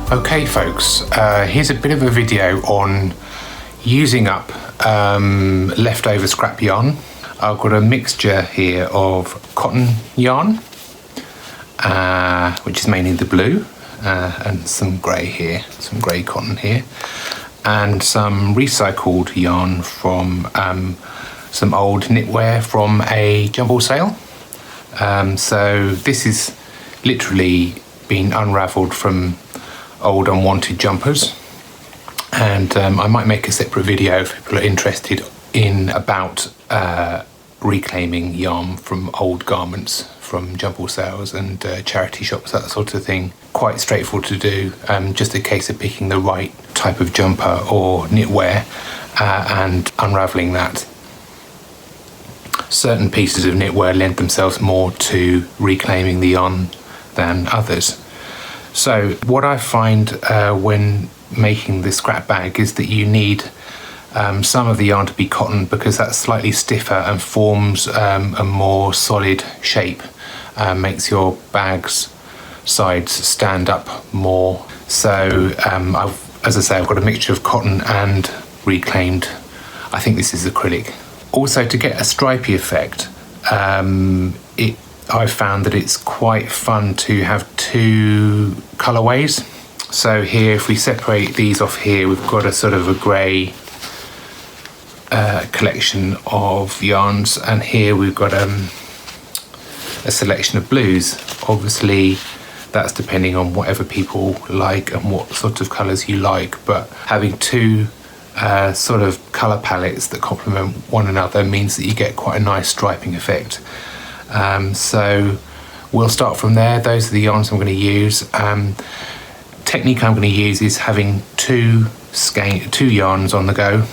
Okay folks, here's a bit of a video on using up leftover scrap yarn. I've got a mixture here of cotton yarn, which is mainly the blue, and some grey here, some grey cotton here, and some recycled yarn from some old knitwear from a jumble sale. So this is literally been unravelled from old unwanted jumpers, and I might make a separate video if people are interested in about reclaiming yarn from old garments from jumble sales and charity shops, that sort of thing. Quite straightforward to do, just a case of picking the right type of jumper or knitwear and unravelling that. Certain pieces of knitwear lend themselves more to reclaiming the yarn than others. So what I find when making the scrap bag is that you need some of the yarn to be cotton, because that's slightly stiffer and forms a more solid shape, makes your bag's sides stand up more. So as I say, I've got a mixture of cotton and reclaimed, I think this is acrylic. Also, to get a stripy effect, I've found that it's quite fun to have two colourways. So here, if we separate these off here, we've got a sort of a grey collection of yarns, and here we've got a selection of blues. Obviously that's depending on whatever people like and what sort of colours you like, but having two sort of colour palettes that complement one another means that you get quite a nice striping effect. So we'll start from there. Those are the yarns I'm going to use. Technique I'm going to use is having two yarns on the go,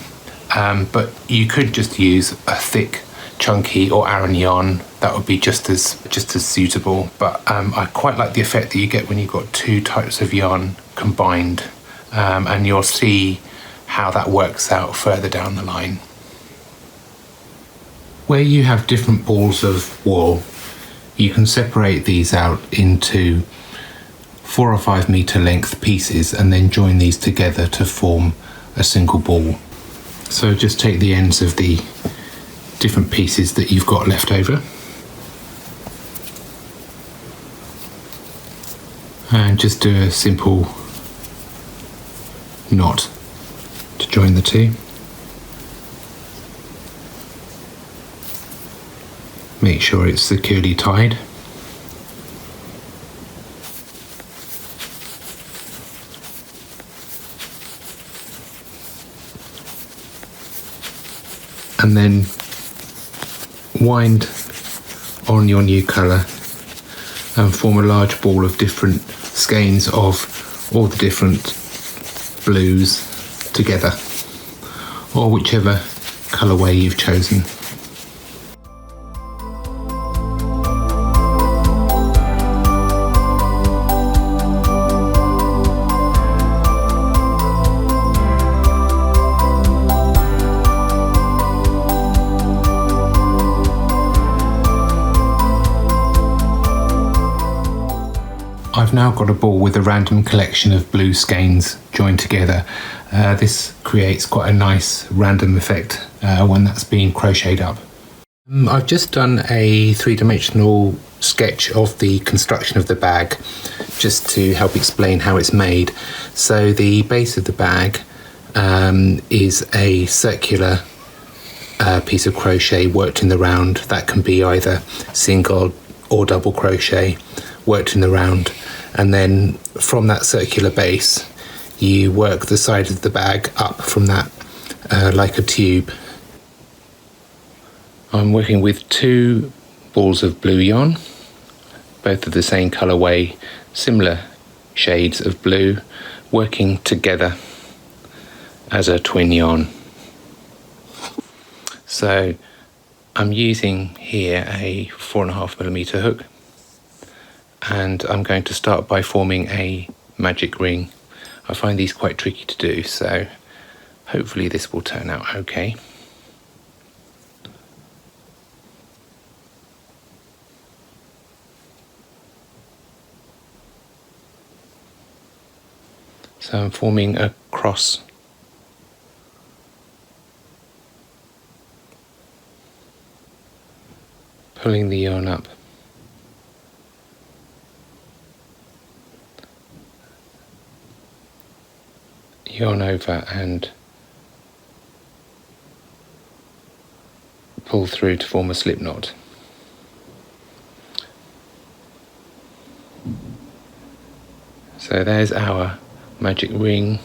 but you could just use a thick, chunky or Aran yarn. That would be just as suitable. But I quite like the effect that you get when you've got two types of yarn combined, and you'll see how that works out further down the line. Where you have different balls of wool, you can separate these out into 4 or 5 metre length pieces and then join these together to form a single ball. So just take the ends of the different pieces that you've got left over and just do a simple knot to join the two. Make sure it's securely tied. And then wind on your new colour and form a large ball of different skeins of all the different blues together, or whichever colourway you've chosen. I've now got a ball with a random collection of blue skeins joined together. This creates quite a nice random effect when that's being crocheted up. I've just done a 3-dimensional sketch of the construction of the bag, just to help explain how it's made. So the base of the bag is a circular piece of crochet worked in the round. That can be either single or double crochet worked in the round, and then from that circular base you work the side of the bag up from that like a tube. I'm working with 2 balls of blue yarn, both of the same colourway, similar shades of blue, working together as a twin yarn. So I'm using here a 4.5mm hook, and I'm going to start by forming a magic ring. I find these quite tricky to do, so hopefully this will turn out okay. So I'm forming a cross, pulling the yarn up, yarn over and pull through to form a slip knot. So there's our magic ring,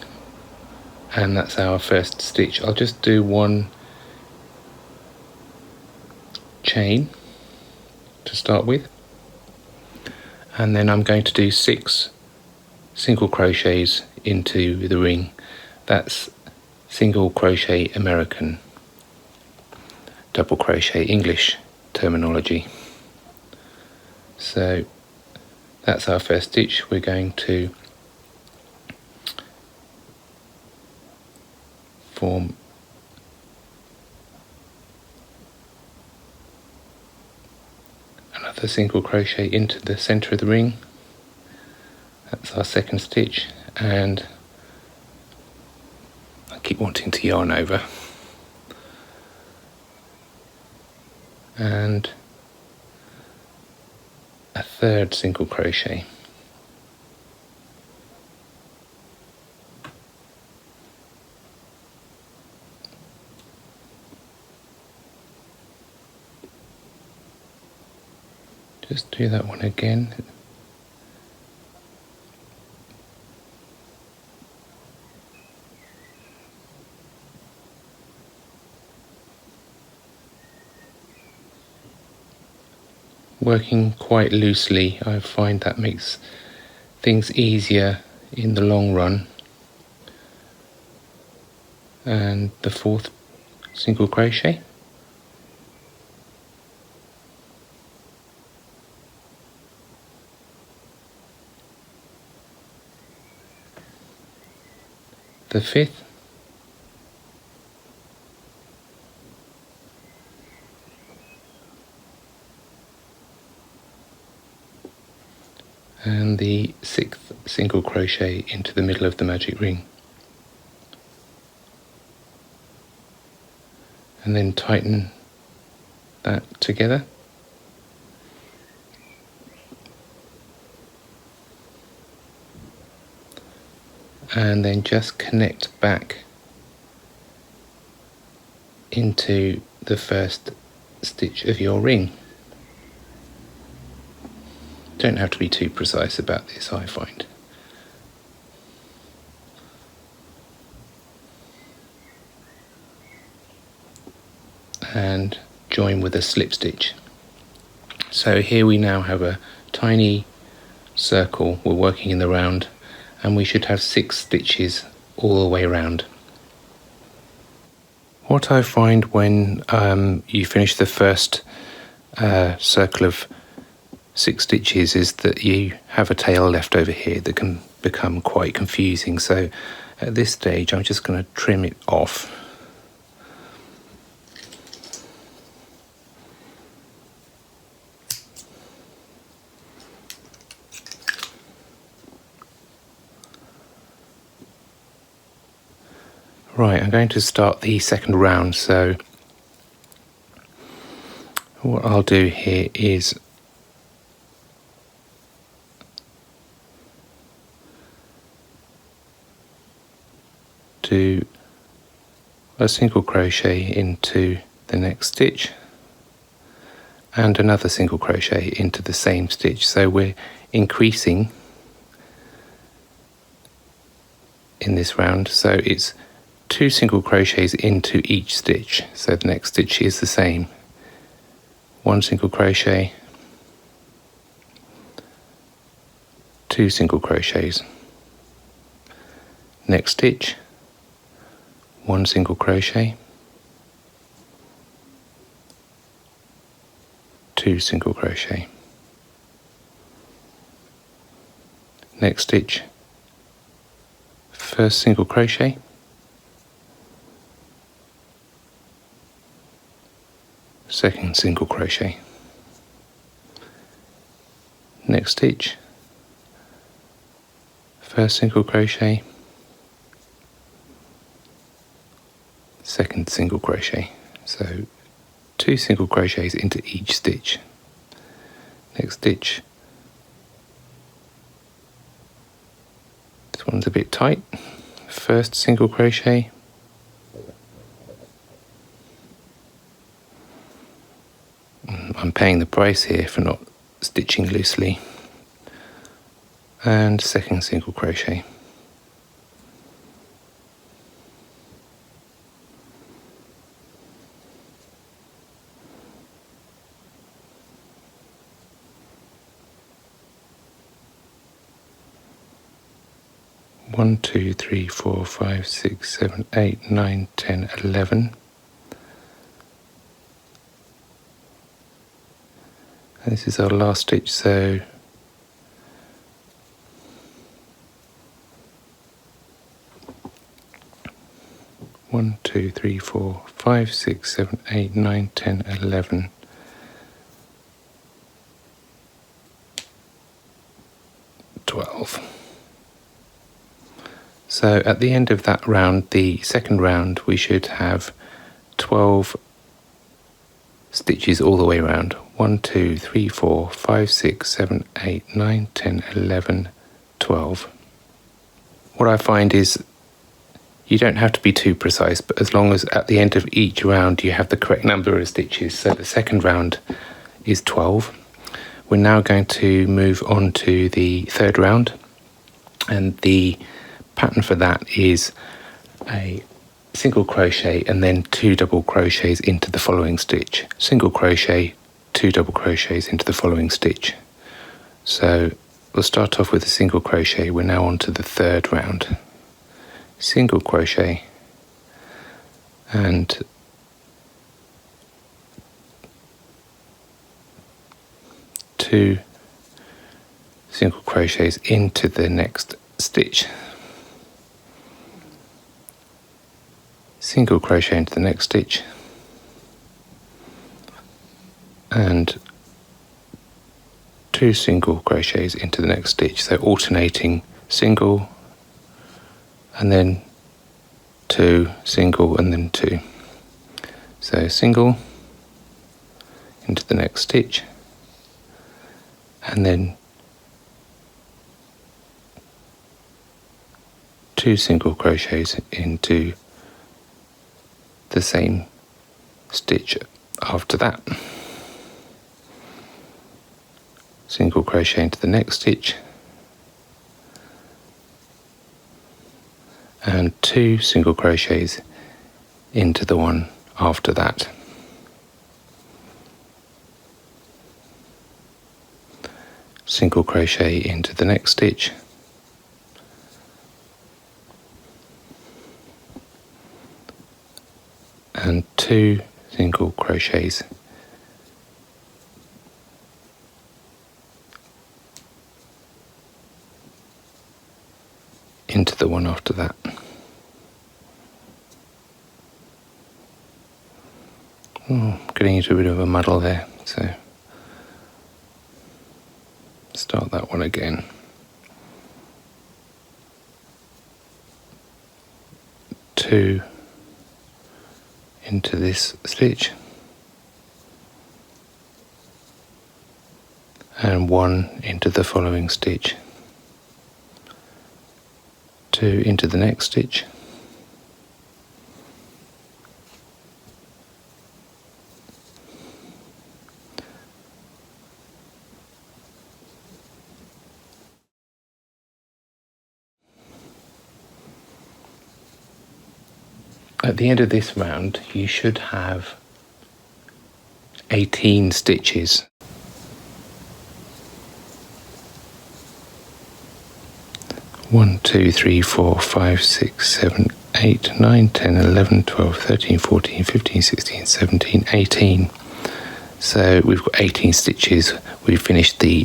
and that's our first stitch. I'll just do one chain to start with, and then I'm going to do 6 single crochets into the ring. That's single crochet American, double crochet English terminology. So that's our first stitch. We're going to form another single crochet into the center of the ring. That's our second stitch, and I keep wanting to yarn over, and a third single crochet. Just do that one again. Working quite loosely, I find that makes things easier in the long run. And the fourth single crochet. The fifth. And the 6th single crochet into the middle of the magic ring. And then tighten that together. And then just connect back into the first stitch of your ring. Don't have to be too precise about this, I find. And join with a slip stitch. So here we now have a tiny circle. We're working in the round, and we should have 6 stitches all the way around. What I find when you finish the first circle of 6 stitches is that you have a tail left over here that can become quite confusing. So at this stage I'm just going to trim it off. Right, I'm going to start the second round, so what I'll do here is do a single crochet into the next stitch and another single crochet into the same stitch. So we're increasing in this round, so it's 2 single crochets into each stitch. So the next stitch is the same. 1 single crochet, 2 single crochets. Next stitch, 1 single crochet, 2 single crochet. Next stitch, first single crochet, second single crochet. Next stitch, first single crochet, second single crochet. So 2 single crochets into each stitch. Next stitch, this one's a bit tight, first single crochet, I'm paying the price here for not stitching loosely, and second single crochet. One, 2, 3, 4, 5, 6, 7, 8, 9, 10, 11. And this is our last stitch, so one, 2, 3, 4, 5, 6, 7, 8, 9, 10, 11. 12. So at the end of that round, the second round, we should have 12 stitches all the way around. 1, 2, 3, 4, 5, 6, 7, 8, 9, 10, 11, 12. What I find is you don't have to be too precise, but as long as at the end of each round you have the correct number of stitches. So the second round is 12. We're now going to move on to the third round, and the pattern for that is a single crochet and then 2 double crochets into the following stitch. Single crochet, 2 double crochets into the following stitch. So we'll start off with a single crochet. We're now on to the third round. Single crochet and 2 single crochets into the next stitch. Single crochet into the next stitch and 2 single crochets into the next stitch, so alternating single and then 2, single and then 2. So single into the next stitch and then 2 single crochets into the same stitch after that. Single crochet into the next stitch and 2 single crochets into the one after that. Single crochet into the next stitch and 2 single crochets into the one after that. Getting into a bit of a muddle there, so start that one again. 2 into this stitch and 1 into the following stitch, 2 into the next stitch At the end of this round, you should have 18 stitches. One, 2, 3, 4, 5, 6, 7, 8, 9, 10, 11, 12, 13, 14, 15, 16, 17, 18. So we've got 18 stitches. We've finished the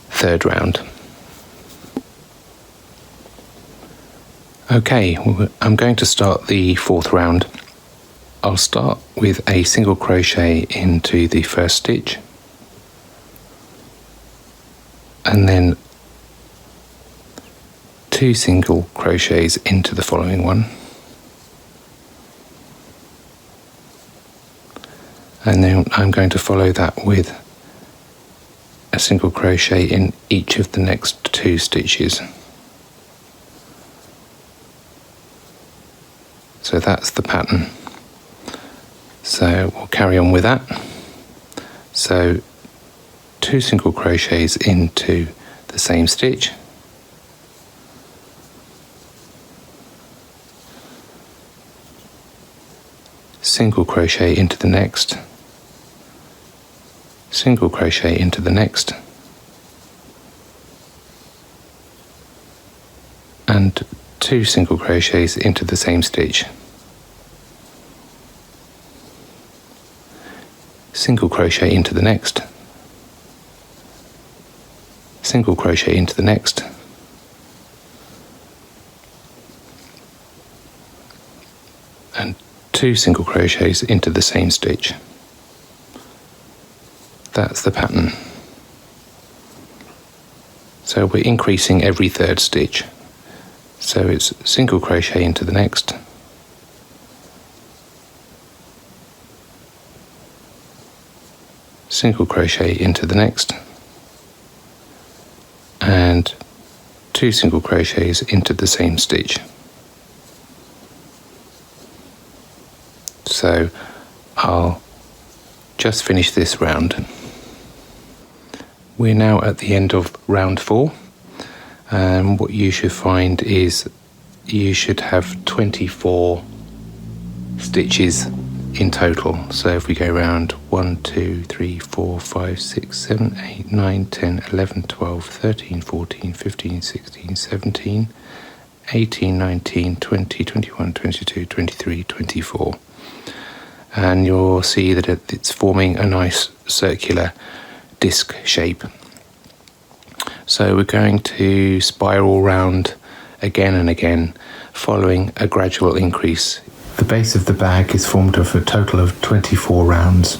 third round. Okay, I'm going to start the fourth round. I'll start with a single crochet into the first stitch and then 2 single crochets into the following one, and then I'm going to follow that with a single crochet in each of the next 2 stitches. So that's the pattern. So we'll carry on with that. So 2 single crochets into the same stitch, single crochet into the next, single crochet into the next, and 2 single crochets into the same stitch, single crochet into the next, single crochet into the next, and 2 single crochets into the same stitch. That's the pattern. So we're increasing every 3rd stitch. So it's single crochet into the next, single crochet into the next, and 2 single crochets into the same stitch. So I'll just finish this round. We're now at the end of round 4, and what you should find is you should have 24 stitches in total. So if we go around 1, 2, 3, 4, 5, 6, 7, 8, 9, 10, 11, 12, 13, 14, 15, 16, 17, 18, 19, 20, 21, 22, 23, 24. And you'll see that it's forming a nice circular disc shape. So we're going to spiral round again and again, following a gradual increase. The base of the bag is formed of a total of 24 rounds.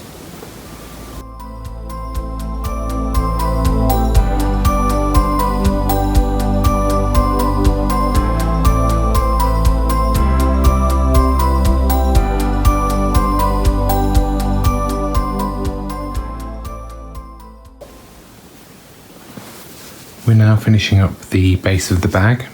We're now finishing up the base of the bag.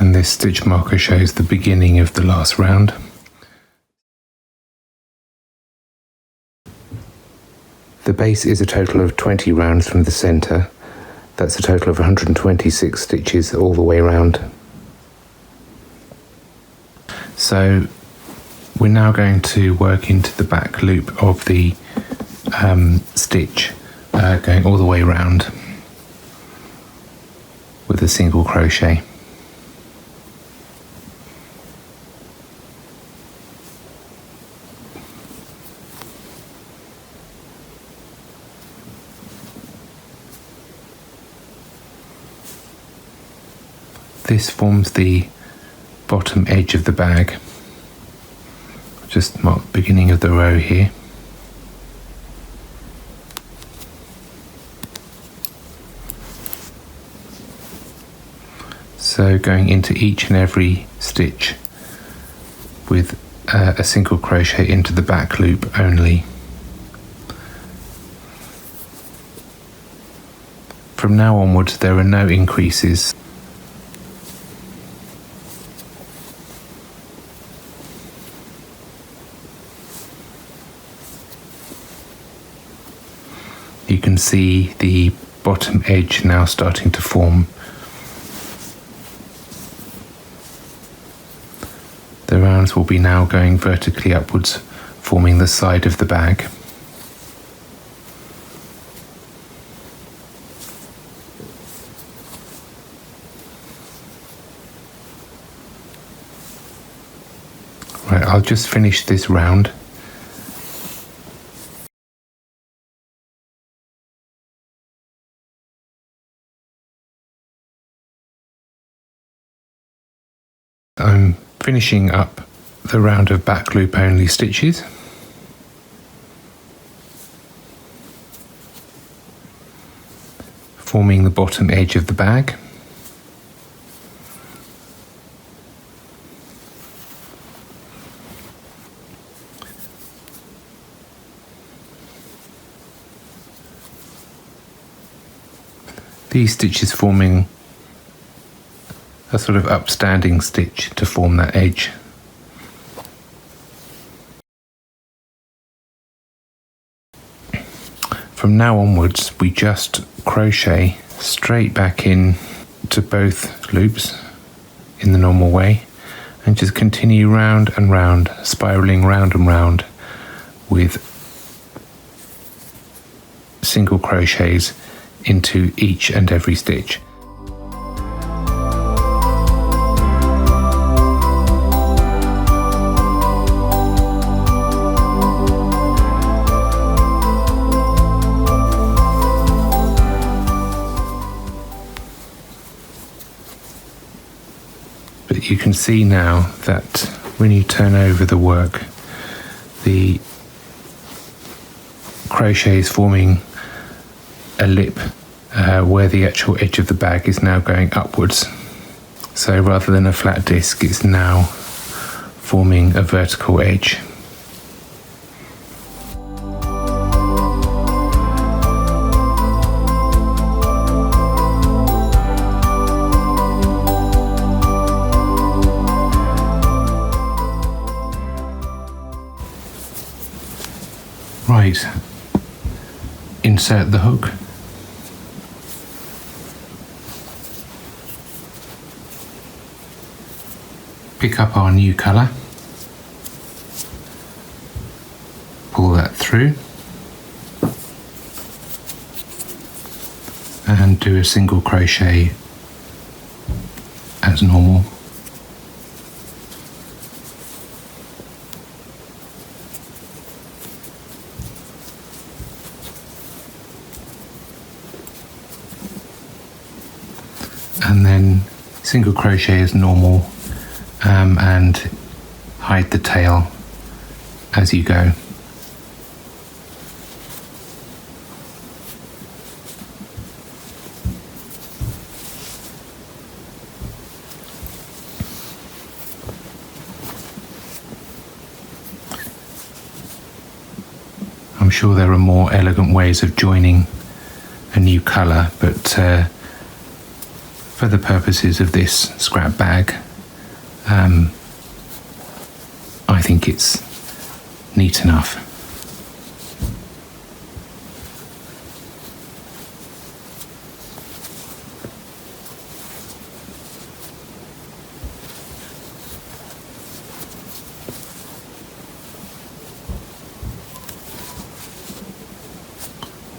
And this stitch marker shows the beginning of the last round. The base is a total of 20 rounds from the centre. That's a total of 126 stitches all the way around. So we're now going to work into the back loop of the stitch, going all the way around with a single crochet. This forms the bottom edge of the bag. Just mark the beginning of the row here. So going into each and every stitch with a single crochet into the back loop only. From now onwards there are no increases. You can see the bottom edge now starting to form. The rounds will be now going vertically upwards, forming the side of the bag. Right, I'll just finish this round. I'm finishing up the round of back loop only stitches. Forming the bottom edge of the bag. These stitches forming a sort of upstanding stitch to form that edge. From now onwards, we just crochet straight back in to both loops in the normal way and just continue round and round, spiraling round and round with single crochets into each and every stitch. But you can see now that when you turn over the work, the crochet is forming a lip where the actual edge of the bag is now going upwards. So rather than a flat disc, it's now forming a vertical edge. Right, insert the hook. Pick up our new colour, pull that through and do a single crochet as normal. And then single crochet as normal, and hide the tail as you go. I'm sure there are more elegant ways of joining a new colour, but for the purposes of this scrap bag, I think it's neat enough.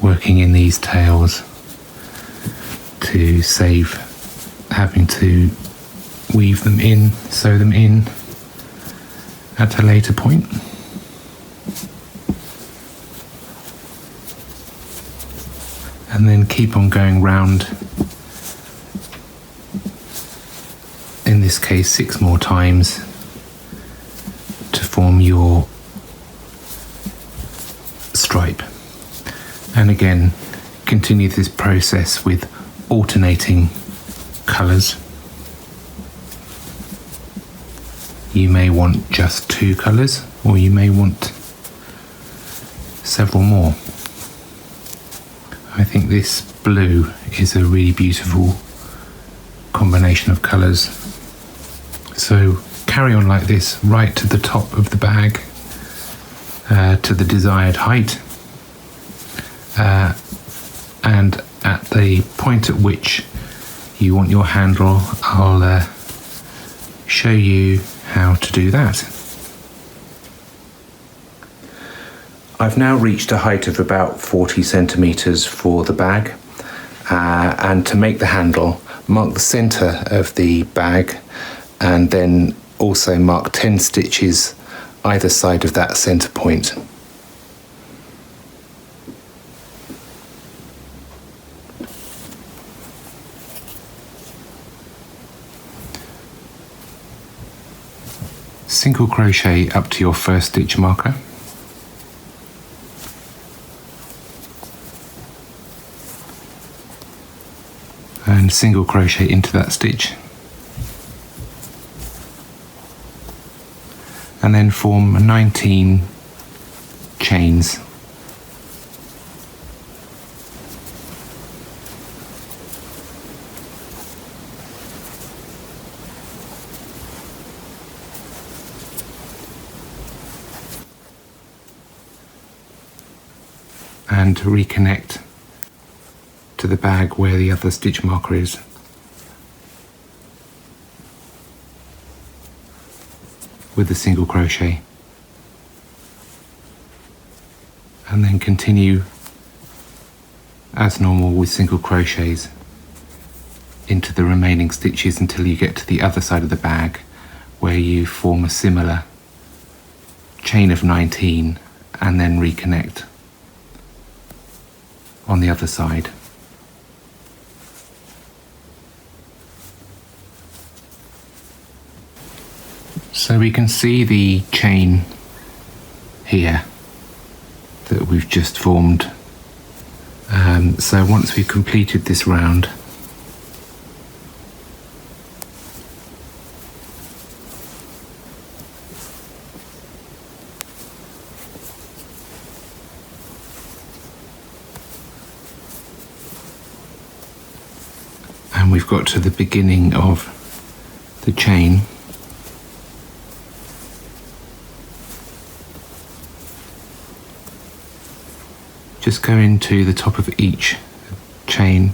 Working in these tails to save having to weave them in, sew them in at a later point. And then keep on going round, in this case 6 more times, to form your stripe. And again, continue this process with alternating colours. You may want just 2 colours, or you may want several more. I think this blue is a really beautiful combination of colours. So carry on like this right to the top of the bag, to the desired height, and at the point at which you want your handle, I'll show you how to do that. I've now reached a height of about 40 centimeters for the bag, and to make the handle, mark the center of the bag and then also mark 10 stitches either side of that center point. single crochet up to your first stitch marker, and single crochet into that stitch, and then form 19 chains. And reconnect to the bag where the other stitch marker is. With a single crochet, and then continue as normal with single crochets into the remaining stitches until you get to the other side of the bag, where you form a similar chain of 19 and then reconnect on the other side. So we can see the chain here that we've just formed. So once we've completed this round, and we've got to the beginning of the chain, just go into the top of each chain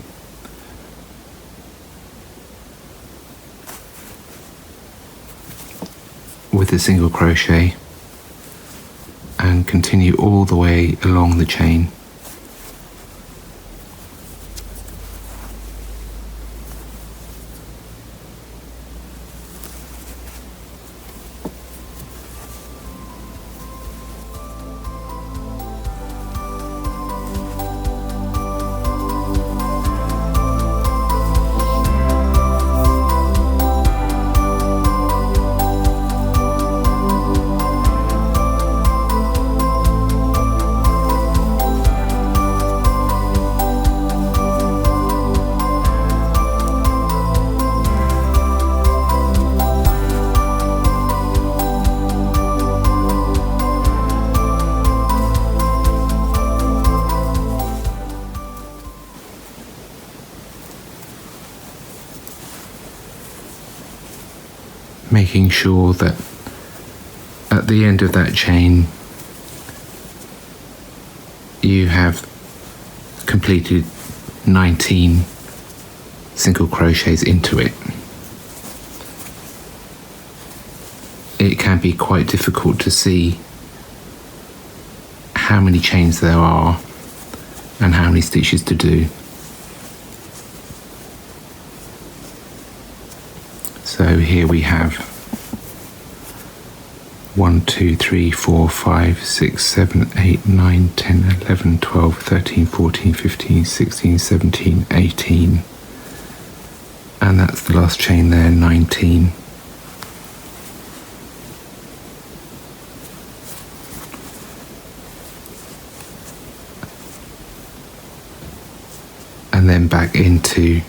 with a single crochet and continue all the way along the chain. Making sure that at the end of that chain you have completed 19 single crochets into it. It can be quite difficult to see how many chains there are and how many stitches to do. So here we have 1, 2, 3, 4, 5, 6, 7, 8, 9, 10, 11, 12, 13, 14, 15, 16, 17, 18. And that's the last chain there, 19. And then back into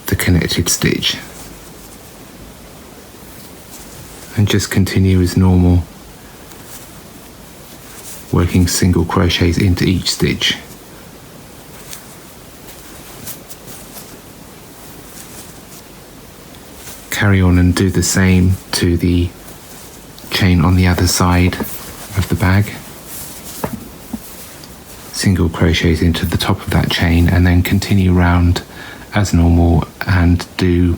the connected stitch, and just continue as normal, working single crochets into each stitch. Carry on and do the same to the chain on the other side of the bag. Single crochets into the top of that chain and then continue round as normal and do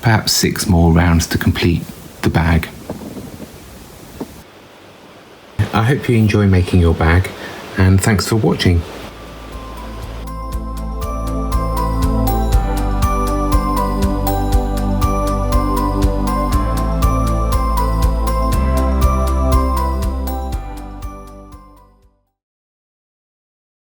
perhaps 6 more rounds to complete the bag. I hope you enjoy making your bag, and thanks for watching.